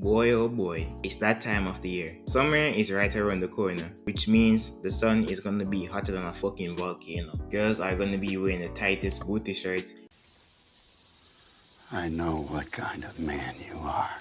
Boy oh boy, it's that time of the year. Summer is right around the corner, which means the sun is gonna be hotter than a fucking volcano. Girls are gonna be wearing the tightest booty shirts. I know what kind of man you are.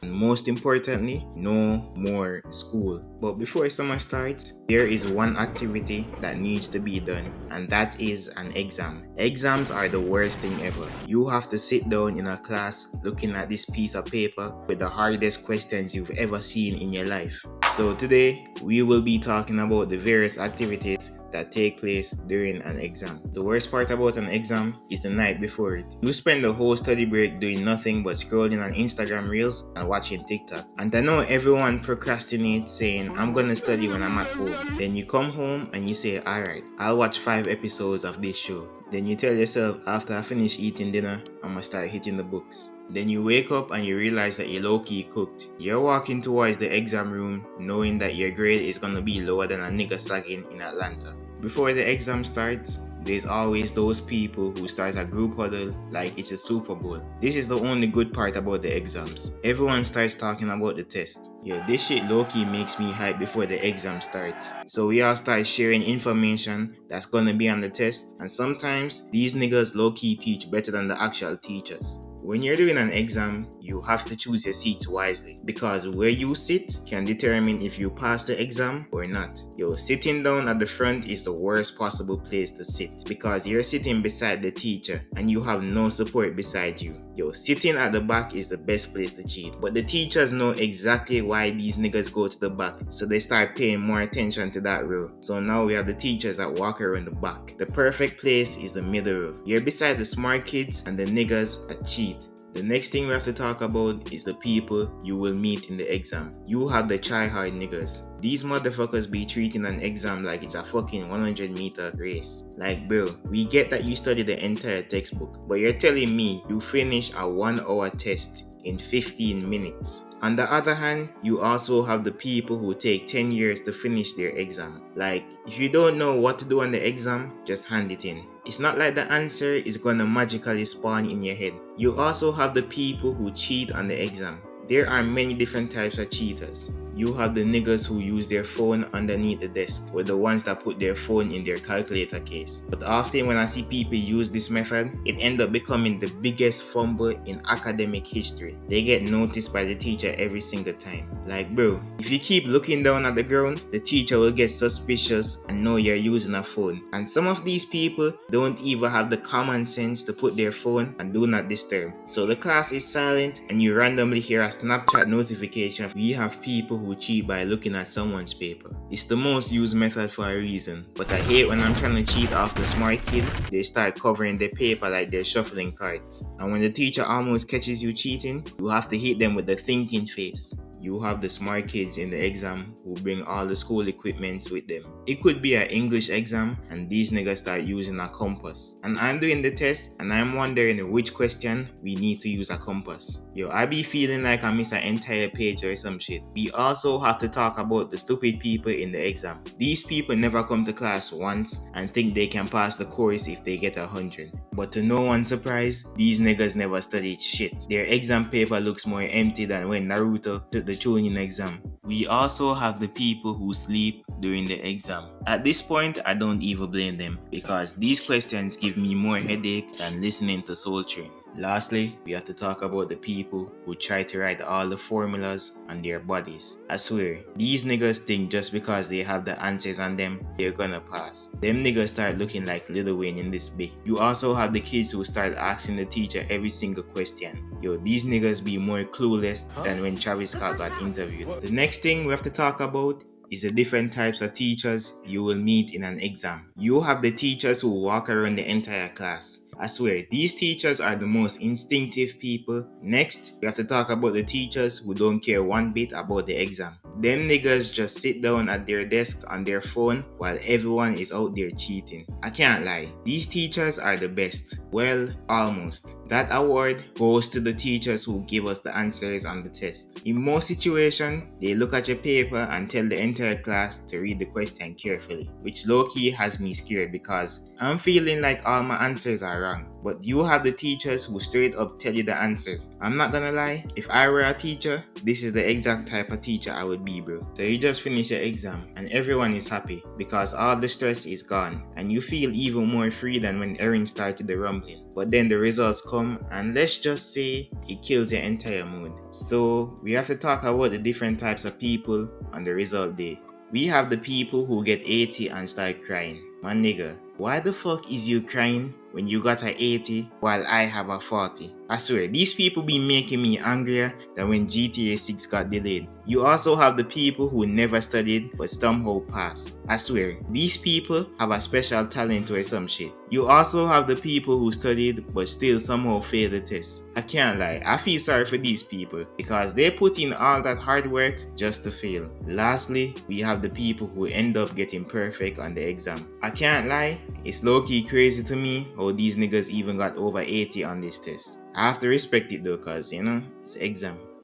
And most importantly, no more school. But before summer starts, there is one activity that needs to be done, and that is an exam. Exams are the worst thing ever. You have to sit down in a class looking at this piece of paper with the hardest questions you've ever seen in your life. So today, we will be talking about the various activities that take place during an exam. The worst part about an exam is the night before it. You spend the whole study break doing nothing but scrolling on Instagram Reels and watching TikTok. And I know everyone procrastinates saying, I'm gonna study when I'm at home. Then you come home and you say, alright, I'll watch 5 episodes of this show. Then you tell yourself, after I finish eating dinner, I'm gonna start hitting the books. Then you wake up and you realize that you're low-key cooked. You're walking towards the exam room knowing that your grade is gonna be lower than a nigga slagging in Atlanta. Before the exam starts, there's always those people who start a group huddle like it's a Super Bowl. This is the only good part about the exams. Everyone starts talking about the test. Yo, this shit low-key makes me hype before the exam starts. So we all start sharing information that's gonna be on the test, and sometimes these niggas low-key teach better than the actual teachers. When you're doing an exam, you have to choose your seats wisely because where you sit can determine if you pass the exam or not. Yo, sitting down at the front is the worst possible place to sit because you're sitting beside the teacher and you have no support beside you. Yo, sitting at the back is the best place to cheat, but the teachers know exactly why these niggas go to the back, so they start paying more attention to that row. So now we have the teachers that walk around the back. The perfect place is the middle row. You're beside the smart kids and the niggas that cheat. The next thing we have to talk about is the people you will meet in the exam. You have the try-hard niggas. These motherfuckers be treating an exam like it's a fucking 100-meter race. Like bro, we get that you study the entire textbook, but you're telling me you finish a 1-hour test in 15 minutes. On the other hand, you also have the people who take 10 years to finish their exam. Like, if you don't know what to do on the exam, just hand it in. It's not like the answer is gonna magically spawn in your head. You also have the people who cheat on the exam. There are many different types of cheaters. You have the niggas who use their phone underneath the desk, or the ones that put their phone in their calculator case. But often when I see people use this method, it ends up becoming the biggest fumble in academic history. They get noticed by the teacher every single time. Like bro, if you keep looking down at the ground, the teacher will get suspicious and know you're using a phone. And some of these people don't even have the common sense to put their phone on do not disturb. So the class is silent and you randomly hear a Snapchat notification. We have people who cheat by looking at someone's paper. It's the most used method for a reason, but I hate when I'm trying to cheat off the smart kid, they start covering their paper like they're shuffling cards. And when the teacher almost catches you cheating, you have to hit them with the thinking face. You have the smart kids in the exam who bring all the school equipment with them. It could be an English exam and these niggas start using a compass. And I'm doing the test and I'm wondering which question we need to use a compass. Yo, I be feeling like I missed an entire page or some shit. We also have to talk about the stupid people in the exam. These people never come to class once and think they can pass the course if they get 100. But to no one's surprise, these niggas never studied shit. Their exam paper looks more empty than when Naruto took the Chunin exam. We also have the people who sleep during the exam. At this point, I don't even blame them because these questions give me more headache than listening to Soul Train. Lastly, we have to talk about the people who try to write all the formulas on their bodies. I swear, these niggas think just because they have the answers on them, they're gonna pass. Them niggas start looking like Lil Wayne in this bit. You also have the kids who start asking the teacher every single question. Yo, these niggas be more clueless than when Travis Scott got interviewed. The next thing we have to talk about is the different types of teachers you will meet in an exam. You have the teachers who walk around the entire class. I swear, these teachers are the most instinctive people. Next, we have to talk about the teachers who don't care one bit about the exam. Them niggas just sit down at their desk on their phone while everyone is out there cheating. I can't lie, these teachers are the best. Well, almost. That award goes to the teachers who give us the answers on the test. In most situations, they look at your paper and tell the entire class to read the question carefully, which low-key has me scared because I'm feeling like all my answers are wrong. But you have the teachers who straight up tell you the answers. I'm not gonna lie, if I were a teacher, this is the exact type of teacher I would be, bro. So you just finish your exam and everyone is happy because all the stress is gone and you feel even more free than when Erin started the rumbling. But then the results come and let's just say it kills your entire mood. So we have to talk about the different types of people on the result day. We have the people who get 80 and start crying. My nigga, why the fuck is you crying when you got a 80 while I have a 40? I swear, these people be making me angrier than when GTA 6 got delayed. You also have the people who never studied but somehow pass. I swear, these people have a special talent or some shit. You also have the people who studied but still somehow failed the test. I can't lie, I feel sorry for these people because they put in all that hard work just to fail. Lastly, we have the people who end up getting perfect on the exam. I can't lie, it's low-key crazy to me how these niggas even got over 80 on this test. I have to respect it though, cause it's exam.